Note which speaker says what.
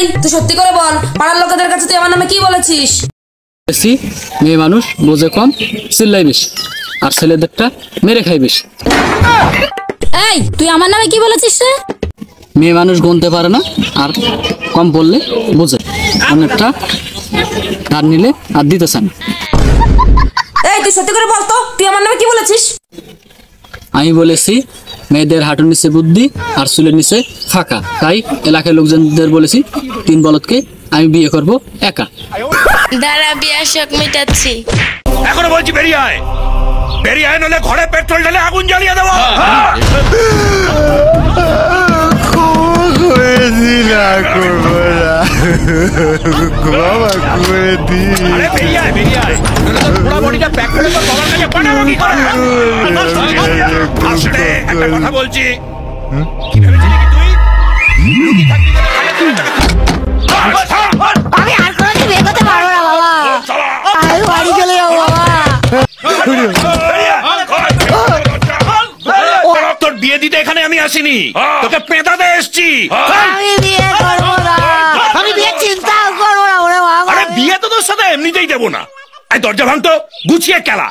Speaker 1: এই তুই সত্যি করে বল, পাড়ার লোকেদের কাছে তুই আমার নামে কি বলেছিস?
Speaker 2: মেয়ে মানুষ বোঝে কম, চিল্লাই বেশি, আর ছেলেদেরটা মেরে খাই বেশি।
Speaker 3: এই তুই আমার নামে কি বলেছিস রে?
Speaker 2: মেয়ে মানুষ গুনতে পারে না, আর কম বললে বোঝে, অনেকটা ধার নিলে আর দিতে চায় না।
Speaker 1: এই তুই সত্যি করে বল তো, তুই আমার নামে কি বলেছিস?
Speaker 2: আমি বলেছি মেয়েদের হাঁটুর নিচে বুদ্ধি আর চুলের নিচে ফাঁকা, তাই এলাকার লোকজনদের বলেছি 3 বলদকে আমি বিয়ে করব একা।
Speaker 3: দাঁড়া, বিয়ার শখ মিটাচ্ছি।
Speaker 4: এখনো বলছি বেরিয়ে আয়, বেরিয়ে আয়, নলে ঘরে পেট্রোল ঢেলে আগুন জ্বালিয়ে দেবো। কথা বলছি,
Speaker 3: আমি আর কোনোদিন বিয়ে করতে পারবো না বাবা, আমি বাড়ি চলে যাবো বাবা।
Speaker 4: তোর বিয়ে দিতে এখানে আমি আসিনি, তোকে পেঁদাতে এসছি।
Speaker 3: আমি বিয়ে করবো না, আমি বিয়ে চিন্তাও করবো না। ওরে বাবা,
Speaker 4: আরে বিয়ে তো তোর সাথে এমনিতেই দেবো না। দরজা ভাঙতো, গুছিয়ে খেলা।